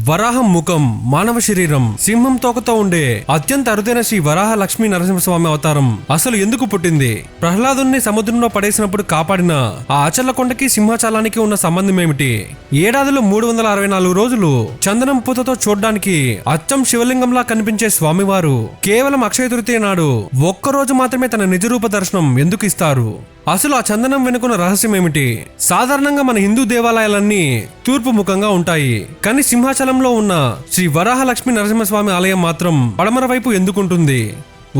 వరాహం ముఖం, మానవ శరీరం, సింహం తోకతో ఉండే అత్యంత అరుదైన శ్రీ వరాహ లక్ష్మీ నరసింహస్వామి అవతారం అసలు ఎందుకు పుట్టింది? ప్రహ్లాదుని సముద్రంలో పడేసినప్పుడు కాపాడిన ఆ అచల కొండకి సింహాచలానికి ఉన్న సంబంధం ఏమిటి? ఏడాదిలో 364 రోజులు చందనం పూతతో చూడ్డానికి అచ్చం శివలింగంలా కనిపించే స్వామివారు కేవలం అక్షయ తృతీయ నాడు ఒక్కరోజు మాత్రమే తన నిజరూప దర్శనం ఎందుకు ఇస్తారు? అసలు ఆ చందనం వెనుకున్న రహస్యం ఏమిటి? సాధారణంగా మన హిందూ దేవాలయాలన్నీ తూర్పు ముఖంగా ఉంటాయి, కానీ సింహాచలంలో ఉన్న శ్రీ వరాహ లక్ష్మీ నరసింహస్వామి ఆలయం మాత్రం పడమర వైపు ఎందుకుంటుంది?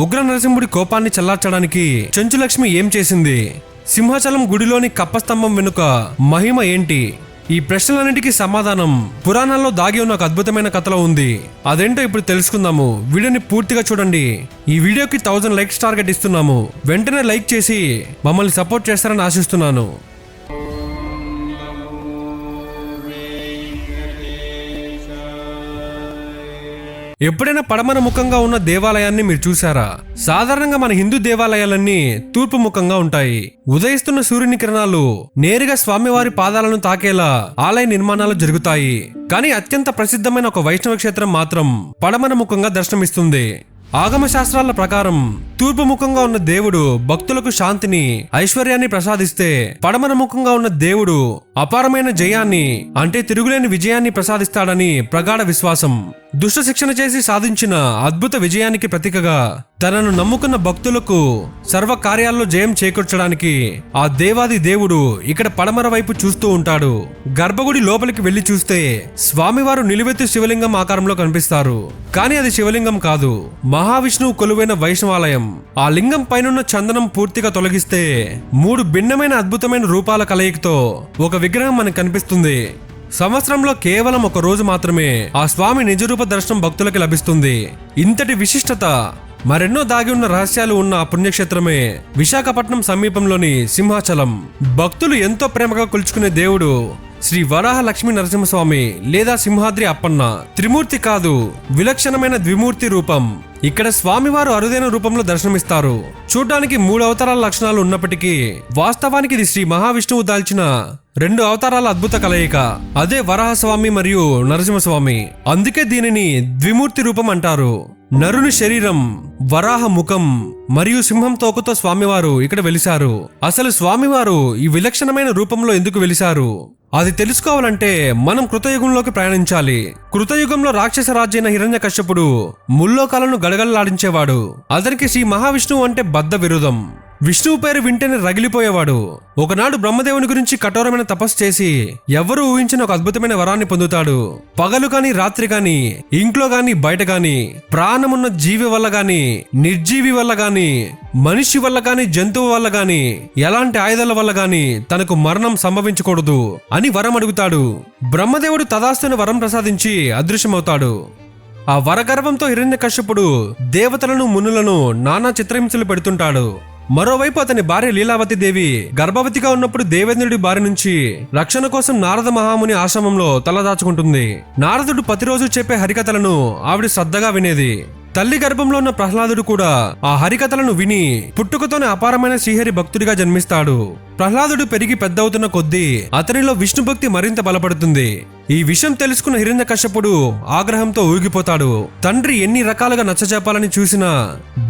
ఉగ్ర నరసింహుడి కోపాన్ని చల్లార్చడానికి చెంచులక్ష్మి ఏం చేసింది? సింహాచలం గుడిలోని కప్పస్తంభం వెనుక మహిమ ఏంటి? ఈ ప్రశ్నలన్నిటికీ సమాధానం పురాణాల్లో దాగి ఉన్న ఒక అద్భుతమైన కథలో ఉంది. అదేంటో ఇప్పుడు తెలుసుకుందాము. వీడియోని పూర్తిగా చూడండి. ఈ వీడియోకి 1000 లైక్స్ టార్గెట్ ఇస్తున్నాము. వెంటనే లైక్ చేసి మమ్మల్ని సపోర్ట్ చేస్తారని ఆశిస్తున్నాను. ఎప్పుడైనా పడమర ముఖంగా ఉన్న దేవాలయాన్ని మీరు చూసారా? సాధారణంగా మన హిందూ దేవాలయాలన్నీ తూర్పు ముఖంగా ఉంటాయి. ఉదయిస్తున్న సూర్యుని కిరణాలు నేరుగా స్వామివారి పాదాలను తాకేలా ఆలయ నిర్మాణాలు జరుగుతాయి. కానీ అత్యంత ప్రసిద్ధమైన ఒక వైష్ణవ క్షేత్రం మాత్రం పడమర ముఖంగా దర్శనమిస్తుంది. ఆగమ శాస్త్రాల ప్రకారం తూర్పు ముఖంగా ఉన్న దేవుడు భక్తులకు శాంతిని, ఐశ్వర్యాన్ని ప్రసాదిస్తే, పడమర ముఖంగా ఉన్న దేవుడు అపారమైన జయాన్ని అంటే తిరుగులేని విజయాన్ని ప్రసాదిస్తాడని ప్రగాఢ విశ్వాసం. దుష్ట శిక్షణ చేసి సాధించిన అద్భుత విజయానికి ప్రతీకగా తనను నమ్ముకున్న భక్తులకు సర్వ కార్యాల్లో జయం చేకూర్చడానికి ఆ దేవాది దేవుడు ఇక్కడ పడమర వైపు చూస్తూ ఉంటాడు. గర్భగుడి లోపలికి వెళ్లి చూస్తే స్వామివారు నిలువెత్తు శివలింగం ఆకారంలో కనిపిస్తారు. కానీ అది శివలింగం కాదు, మహావిష్ణువు కొలువైన వైష్ణవాలయం. ఆ లింగం పైనున్న చందనం పూర్తిగా తొలగిస్తే 3 భిన్నమైన అద్భుతమైన రూపాల కలయికతో ఒక విగ్రహం మనకు కనిపిస్తుంది. సంవత్సరంలో కేవలం ఒక రోజు మాత్రమే ఆ స్వామి నిజరూప దర్శనం భక్తులకి లభిస్తుంది. ఇంతటి విశిష్టత, మరెన్నో దాగి ఉన్న రహస్యాలు ఉన్న ఆ పుణ్యక్షేత్రమే విశాఖపట్నం సమీపంలోని సింహాచలం. భక్తులు ఎంతో ప్రేమగా కొలుచుకునే దేవుడు శ్రీ వరాహ లక్ష్మీ నరసింహస్వామి లేదా సింహాద్రి అప్పన్న. త్రిమూర్తి కాదు, విలక్షణమైన ద్విమూర్తి రూపం. ఇక్కడ స్వామివారు అరుదైన రూపంలో దర్శనమిస్తారు. చూడ్డానికి 3 అవతారాల లక్షణాలు ఉన్నప్పటికీ వాస్తవానికి ఇది శ్రీ మహావిష్ణువు దాల్చిన 2 అవతారాల అద్భుత కలయిక. అదే వరాహస్వామి మరియు నరసింహస్వామి. అందుకే దీనిని ద్విమూర్తి రూపం అంటారు. నరుని శరీరం, వరాహ ముఖం మరియు సింహం తోకతో స్వామివారు ఇక్కడ వెలిశారు. అసలు స్వామివారు ఈ విలక్షణమైన రూపంలో ఎందుకు వెలిశారు? అది తెలుసుకోవాలంటే మనం కృతయుగంలోకి ప్రయాణించాలి. కృతయుగంలో రాక్షస రాజైన హిరణ్యకశ్యపుడు ముల్లోకాలను గడగడలాడించేవాడు. అతనికి శ్రీ మహావిష్ణువు అంటే బద్ధ విరోధం. విష్ణువు పేరు వింటేనే రగిలిపోయేవాడు. ఒకనాడు బ్రహ్మదేవుని గురించి కఠోరమైన తపస్సు చేసి ఎవరు ఊహించిన ఒక అద్భుతమైన వరాన్ని పొందుతాడు. పగలు కాని రాత్రి కాని, ఇంట్లో గాని బయట గాని, ప్రాణమున్న జీవి వల్ల గాని, నిర్జీవి వల్ల గాని, మనిషి వల్ల గాని, జంతువు వల్ల గాని, ఎలాంటి ఆయుధాల వల్ల గాని తనకు మరణం సంభవించకూడదు అని వరం అడుగుతాడు. బ్రహ్మదేవుడు తదాస్తుని వరం ప్రసాదించి అదృశ్యమవుతాడు. ఆ వరగర్వంతో హిరణ్యకశ్యపుడు దేవతలను, మునులను నానా చిత్రహింసలు పెడుతుంటాడు. మరోవైపు అతని భార్య లీలావతి దేవి గర్భవతిగా ఉన్నప్పుడు దేవేంద్రుడి బారి నుంచి రక్షణ కోసం నారద మహాముని ఆశ్రమంలో తలదాచుకుంటుంది. నారదుడు ప్రతిరోజు చెప్పే హరికథలను ఆవిడ శ్రద్ధగా వినేది. తల్లి గర్భంలో ఉన్న ప్రహ్లాదుడు కూడా ఆ హరికథలను విని పుట్టుకతోనే అపారమైన శ్రీహరి భక్తుడిగా జన్మిస్తాడు. ప్రహ్లాదుడు పెరిగి పెద్దవుతున్న కొద్దీ అతనిలో విష్ణు భక్తి మరింత బలపడుతుంది. ఈ విషయం తెలుసుకున్న హిరణ్యకశ్యపుడు ఆగ్రహంతో ఊగిపోతాడు. తండ్రి ఎన్ని రకాలుగా నచ్చజెప్పాలని చూసినా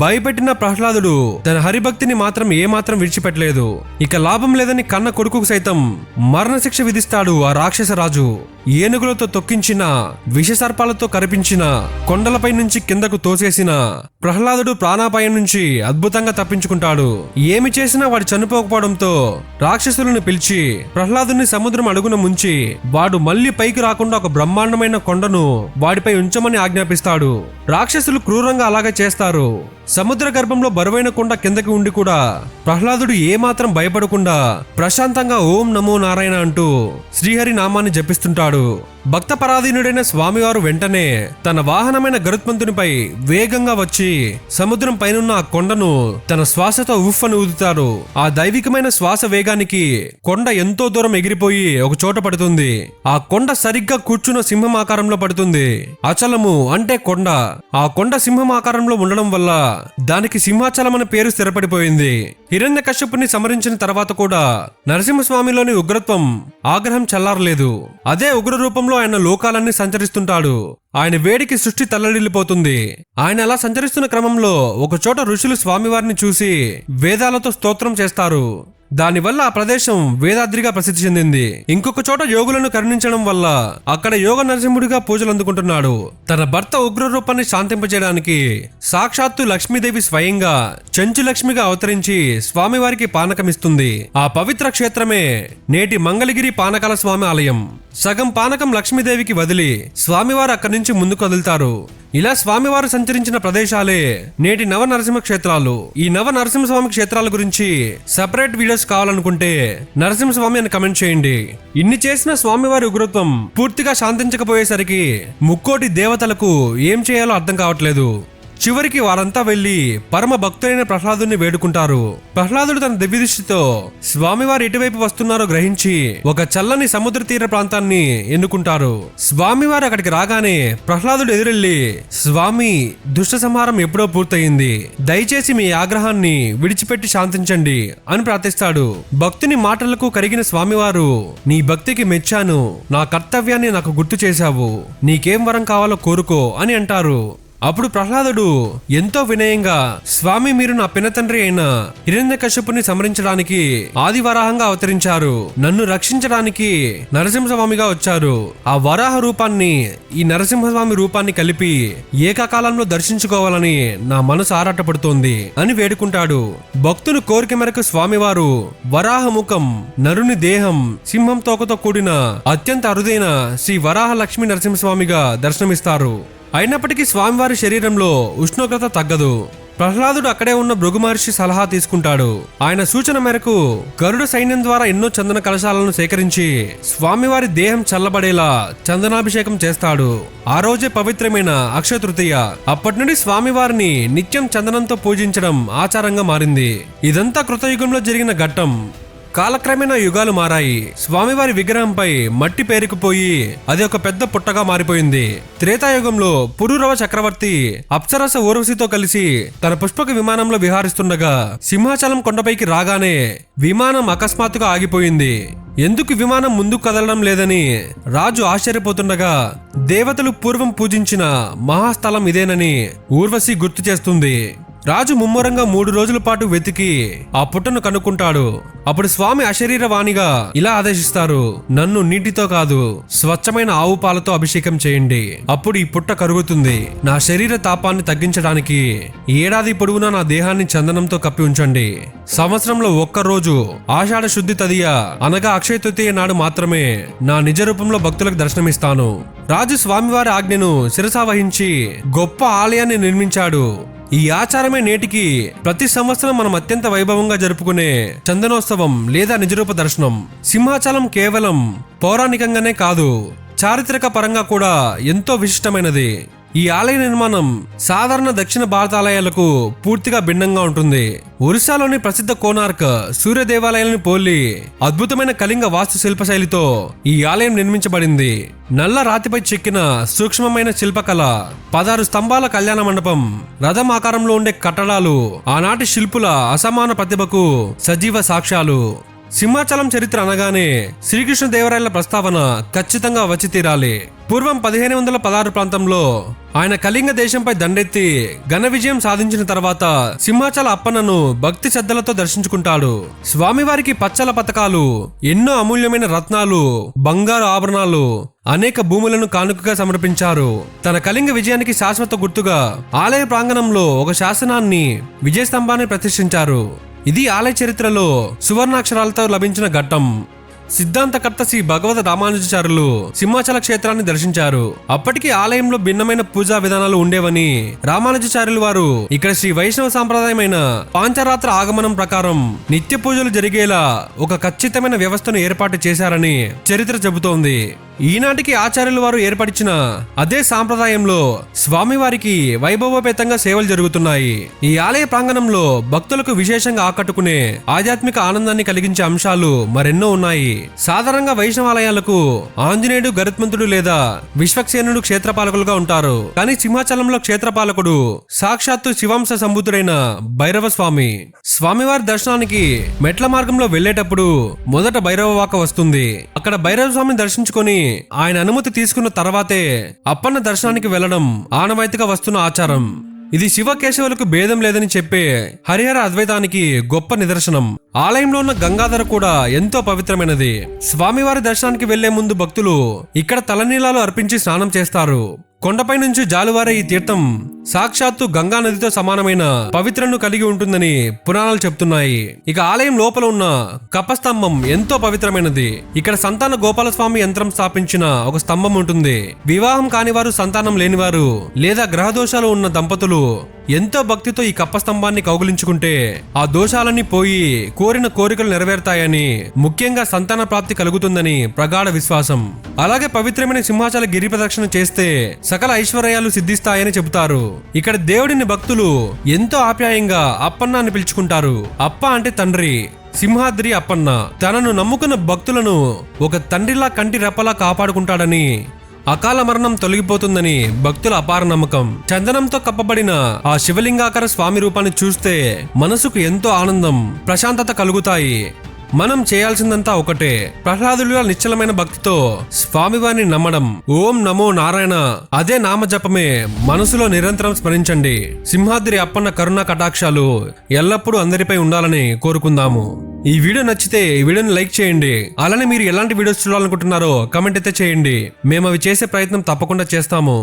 భయపెట్టిన ప్రహ్లాదుడు తన హరిభక్తిని మాత్రం ఏమాత్రం విడిచిపెట్టలేదు. ఇక లాభం లేదని కన్న కొడుకుకు సైతం మరణశిక్ష విధిస్తాడు ఆ రాక్షస రాజు. ఏనుగులతో తొక్కించిన, విషసర్పాలతో కరిపించిన, కొండలపై నుంచి కిందకు తోసేసిన ప్రహ్లాదుడు ప్రాణాపాయం నుంచి అద్భుతంగా తప్పించుకుంటాడు. ఏమి చేసినా వాడు చనిపోకపోవడంతో రాక్షసులను పిలిచి ప్రహ్లాదుని సముద్రం అడుగున ముంచి వాడు మళ్లీ పైకి రాకుండా ఒక బ్రహ్మాండమైన కొండను వాడిపై ఉంచమని ఆజ్ఞాపిస్తాడు. రాక్షసులు క్రూరంగా అలాగే చేస్తారు. సముద్ర గర్భంలో బరువైన కొండ కిందకి ఉండి కూడా ప్రహ్లాదుడు ఏమాత్రం భయపడకుండా ప్రశాంతంగా ఓం నమో నారాయణ అంటూ శ్రీహరి నామాన్ని జపిస్తుంటాడు. భక్త పరాధీనుడైన స్వామివారు వెంటనే తన వాహనమైన గరుత్మంతునిపై వేగంగా వచ్చి సముద్రం పైనున్న ఆ కొండను తన శ్వాసతో ఉఫ్ఫను ఊదుతారు. ఆ దైవికమైన శ్వాస వేగానికి కొండ ఎంతో దూరం ఎగిరిపోయి ఒక చోట పడుతుంది. ఆ కొండ సరిగ్గా కూర్చున్న సింహం ఆకారంలో పడుతుంది. అచలము అంటే కొండ, ఆ కొండ సింహం ఆకారంలో ఉండడం వల్ల దానికి సింహాచలం అనే పేరు స్థిరపడిపోయింది. హిరణ్యకశ్యపుని సంహరించిన తర్వాత కూడా నరసింహస్వామిలోని ఉగ్రత్వం, ఆగ్రహం చల్లారలేదు. అదే ఉగ్ర రూపంలో ఆయన లోకాలన్నీ సంచరిస్తుంటాడు. ఆయన వేడికి సృష్టి తల్లడిల్లిపోతుంది. ఆయన అలా సంచరిస్తున్న క్రమంలో ఒక చోట ఋషులు స్వామివారిని చూసి వేదాలతో స్తోత్రం చేస్తారు. దానివల్ల ఆ ప్రదేశం వేదాద్రిగా ప్రసిద్ధి చెందింది. ఇంకొక చోట యోగులను కరుణించడం వల్ల అక్కడ యోగ నరసింహుడిగా పూజలు అందుకుంటున్నాడు. తన భర్త ఉగ్ర రూపాన్ని శాంతింపజేయడానికి సాక్షాత్తు లక్ష్మీదేవి స్వయంగా చెంచు లక్ష్మిగా అవతరించి స్వామివారికి పానకమిస్తుంది. ఆ పవిత్ర క్షేత్రమే నేటి మంగళగిరి పానకాల స్వామి ఆలయం. సగం పానకం లక్ష్మీదేవికి వదిలి స్వామివారు అక్కడి నుంచి ముందుకు కదులుతారు. ఇలా స్వామివారు సంచరించిన ప్రదేశాలే నేటి నవ నరసింహ క్షేత్రాలు. ఈ నవ నరసింహస్వామి క్షేత్రాల గురించి సెపరేట్ వీడియోస్ కావాలనుకుంటే నరసింహస్వామి అని కమెంట్ చేయండి. ఇన్ని చేసిన స్వామివారి ఉగ్రత్వం పూర్తిగా శాంతించకపోయేసరికి ముక్కోటి దేవతలకు ఏం చేయాలో అర్థం కావట్లేదు. చివరికి వారంతా వెళ్లి పరమ భక్తులైన ప్రహ్లాదుని వేడుకుంటారు. ప్రహ్లాదుడు తన దివ్య దృష్టితో స్వామివారు ఎటువైపు వస్తున్నారో గ్రహించి ఒక చల్లని సముద్ర తీర ప్రాంతాన్ని ఎన్నుకుంటారు. స్వామివారు అక్కడికి రాగానే ప్రహ్లాదుడు ఎదురెళ్లి, స్వామి, దుష్ట సంహారం ఎప్పుడో పూర్తయింది, దయచేసి మీ ఆగ్రహాన్ని విడిచిపెట్టి శాంతించండి అని ప్రార్థిస్తాడు. భక్తుని మాటలకు కరిగిన స్వామివారు, నీ భక్తికి మెచ్చాను, నా కర్తవ్యాన్ని నాకు గుర్తు చేశావు, నీకేం వరం కావాలో కోరుకో అని అంటారు. అప్పుడు ప్రహ్లాదుడు ఎంతో వినయంగా, స్వామి, మీరు నా పినతండ్రి అయిన హిరణ్యకశ్యపుని సంహరించడానికి ఆదివరాహంగా అవతరించారు, నన్ను రక్షించడానికి నరసింహస్వామిగా వచ్చారు. ఆ వరాహ రూపాన్ని ఈ నరసింహస్వామి రూపాన్ని కలిపి ఏకకాలంలో దర్శించుకోవాలని నా మనసు ఆరాటపడుతోంది అని వేడుకుంటాడు. భక్తుని కోరిక మేరకు స్వామివారు వరాహ ముఖం, నరుని దేహం, సింహం తోకతో కూడిన అత్యంత అరుదైన శ్రీ వరాహ లక్ష్మీ నరసింహస్వామిగా దర్శనమిస్తారు. అయినప్పటికీ స్వామివారి శరీరంలో ఉష్ణోగ్రత తగ్గదు. ప్రహ్లాదుడు అక్కడే ఉన్న భృగు మహర్షి సలహా తీసుకుంటాడు. ఆయన సూచన మేరకు గరుడ సైన్యం ద్వారా ఎన్నో చందన కలశాలను సేకరించి స్వామివారి దేహం చల్లబడేలా చందనాభిషేకం చేస్తాడు. ఆ రోజే పవిత్రమైన అక్షయ తృతీయ. అప్పటి నుండి స్వామివారిని నిత్యం చందనంతో పూజించడం ఆచారంగా మారింది. ఇదంతా కృతయుగంలో జరిగిన ఘట్టం. కాలక్రమేణా యుగాలు మారాయి. స్వామివారి విగ్రహంపై మట్టి పేరుకుపోయి అది ఒక పెద్ద పుట్టగా మారిపోయింది. త్రేతాయుగంలో పురూరవ చక్రవర్తి అప్సరస ఊర్వశితో కలిసి తన పుష్పక విమానంలో విహారిస్తుండగా సింహాచలం కొండపైకి రాగానే విమానం అకస్మాత్తుగా ఆగిపోయింది. ఎందుకు విమానం ముందుకు కదలడం లేదని రాజు ఆశ్చర్యపోతుండగా దేవతలు పూర్వం పూజించిన మహాస్థలం ఇదేనని ఊర్వశి గుర్తు చేస్తుంది. రాజు ముమ్మరంగా 3 రోజుల పాటు వెతికి ఆ పుట్టను కనుక్కుంటాడు. అప్పుడు స్వామి అశరీరవాణిగా ఇలా ఆదేశిస్తారు, నన్ను నీటితో కాదు స్వచ్ఛమైన ఆవు పాలతో అభిషేకం చేయండి, అప్పుడు ఈ పుట్ట కరుగుతుంది. నా శరీర తాపాన్ని తగ్గించడానికి ఏడాది పొడవునా నా దేహాన్ని చందనంతో కప్పి ఉంచండి. సంవత్సరంలో ఒక్కరోజు ఆషాఢ శుద్ధి తదియ అనగా అక్షయ తృతీయ నాడు మాత్రమే నా నిజ రూపంలో భక్తులకు దర్శనమిస్తాను. రాజు స్వామివారి ఆజ్ఞను శిరసావహించి గొప్ప ఆలయాన్ని నిర్మించాడు. ఈ ఆచారమే నేటికి ప్రతి సంవత్సరం మనం అత్యంత వైభవంగా జరుపుకునే చందనోత్సవం లేదా నిజరూప దర్శనం. సింహాచలం కేవలం పౌరాణికంగానే కాదు, చారిత్రక పరంగా కూడా ఎంతో విశిష్టమైనది. ఈ ఆలయ నిర్మాణం సాధారణ దక్షిణ భారత ఆలయాలకు పూర్తిగా భిన్నంగా ఉంటుంది. ఒరిస్సాలోని ప్రసిద్ధ కోనార్క్ సూర్య దేవాలయాలను పోలి అద్భుతమైన కళింగ వాస్తు శిల్పశైలితో ఈ ఆలయం నిర్మించబడింది. నల్ల రాతిపై చెక్కిన సూక్ష్మమైన శిల్పకళ, 16 స్తంభాల కళ్యాణ మండపం, రథం ఆకారంలో ఉండే కట్టడాలు ఆనాటి శిల్పుల అసమాన ప్రతిభకు సజీవ సాక్ష్యాలు. సింహాచలం చరిత్ర అనగానే శ్రీకృష్ణదేవరాయల ప్రస్తావన ఖచ్చితంగా వచ్చి తీరాలి. పూర్వం 1516 ప్రాంతంలో ఆయన కళింగ దేశంపై దండెత్తి ఘన విజయం సాధించిన తర్వాత సింహాచల అప్పన్నను భక్తి శ్రద్ధలతో దర్శించుకుంటాడు. స్వామివారికి పచ్చల పతకాలు, ఎన్నో అమూల్యమైన రత్నాలు, బంగారు ఆభరణాలు, అనేక భూములను కానుకగా సమర్పించారు. తన కళింగ విజయానికి శాశ్వత గుర్తుగా ఆలయ ప్రాంగణంలో ఒక శాసనాన్ని, విజయస్తంభాన్ని ప్రతిష్ఠించారు. ఇది ఆలయ చరిత్రలో సువర్ణాక్షరాలతో లభించిన ఘట్టం. సిద్ధాంతకర్త శ్రీ భగవద్ రామానుజాచార్యులు సింహాచల క్షేత్రాన్ని దర్శించారు. అప్పటికి ఆలయంలో భిన్నమైన పూజా విధానాలు ఉండేవని రామానుజాచార్యులు వారు ఇక్కడ శ్రీ వైష్ణవ సాంప్రదాయమైన పాంచరాత్ర ఆగమనం ప్రకారం నిత్య పూజలు జరిగేలా ఒక ఖచ్చితమైన వ్యవస్థను ఏర్పాటు చేశారని చరిత్ర చెబుతోంది. ఈనాటికి ఆచార్యుల వారు ఏర్పరిచిన అదే సాంప్రదాయంలో స్వామివారికి వైభవోపేతంగా సేవలు జరుగుతున్నాయి. ఈ ఆలయ ప్రాంగణంలో భక్తులకు విశేషంగా ఆకట్టుకునే ఆధ్యాత్మిక ఆనందాన్ని కలిగించే అంశాలు మరెన్నో ఉన్నాయి. సాధారణంగా వైష్ణవాలయాలకు ఆంజనేయుడు, గరుత్మంతుడు లేదా విశ్వక్సేనుడు క్షేత్రపాలకులుగా ఉంటారు. కానీ సింహాచలంలో క్షేత్రపాలకుడు సాక్షాత్తు శివాంశ సంభూతుడైన భైరవ స్వామి. స్వామివారి దర్శనానికి మెట్ల మార్గంలో వెళ్లేటప్పుడు మొదట భైరవవాక వస్తుంది. అక్కడ భైరవ స్వామిని దర్శించుకొని ఆయన అనుమతి తీసుకున్న తర్వాతే అప్పన్న దర్శనానికి వెళ్లడం ఆనవాయితీగా వస్తున్న ఆచారం. ఇది శివ కేశవులకు భేదం లేదని చెప్పే హరిహర అద్వైతానికి గొప్ప నిదర్శనం. ఆలయంలో ఉన్న గంగాధర కూడా ఎంతో పవిత్రమైనది. స్వామివారి దర్శనానికి వెళ్లే ముందు భక్తులు ఇక్కడ తలనీలాలు అర్పించి స్నానం చేస్తారు. కొండపై నుంచి జాలువారే ఈ తీర్థం సాక్షాత్తు గంగా నదితో సమానమైన పవిత్రను కలిగి ఉంటుందని పురాణాలు చెప్తున్నాయి. ఇక ఆలయం లోపల ఉన్న కపస్తంభం ఎంతో పవిత్రమైనది. ఇక్కడ సంతాన గోపాలస్వామి యంత్రం స్థాపించిన ఒక స్తంభం ఉంటుంది. వివాహం కానివారు, సంతానం లేనివారు లేదా గ్రహ దోషాలు ఉన్న దంపతులు ఎంతో భక్తితో ఈ కప్పస్తంభాన్ని కౌగిలించుకుంటే ఆ దోషాలన్నీ పోయి కోరిన కోరికలు నెరవేరుతాయని, ముఖ్యంగా సంతాన ప్రాప్తి కలుగుతుందని ప్రగాఢ విశ్వాసం. అలాగే పవిత్రమైన సింహాచల గిరి ప్రదక్షిణ చేస్తే సకల ఐశ్వర్యాలు సిద్ధిస్తాయని చెబుతారు. ఇక్కడ దేవుడిని భక్తులు ఎంతో ఆప్యాయంగా అప్పన్న అని పిలుచుకుంటారు. అప్ప అంటే తండ్రి. సింహాద్రి అప్పన్న తనను నమ్ముకున్న భక్తులను ఒక తండ్రిలా కంటి రెప్పలా కాపాడుకుంటాడని, అకాల మరణం తొలగిపోతుందని భక్తుల అపార నమ్మకం. చందనంతో కప్పబడిన ఆ శివలింగాకార స్వామి రూపాన్ని చూస్తే మనసుకు ఎంతో ఆనందం, ప్రశాంతత కలుగుతాయి. మనం చేయాల్సిందంతా ఒకటే, ప్రహ్లాదుల నిశ్చలమైన భక్తితో స్వామివారిని నమ్మడం. ఓం నమో నారాయణ అదే నామజపమే మనసులో నిరంతరం స్మరించండి. సింహాద్రి అప్పన్న కరుణా కటాక్షాలు ఎల్లప్పుడూ అందరిపై ఉండాలని కోరుకుందాము. ఈ వీడియో నచ్చితే ఈ వీడియోని లైక్ చేయండి. అలానే మీరు ఎలాంటి వీడియోస్ చూడాలనుకుంటున్నారో కమెంట్ అయితే చేయండి. మేము అవి చేసే ప్రయత్నం తప్పకుండా చేస్తాము.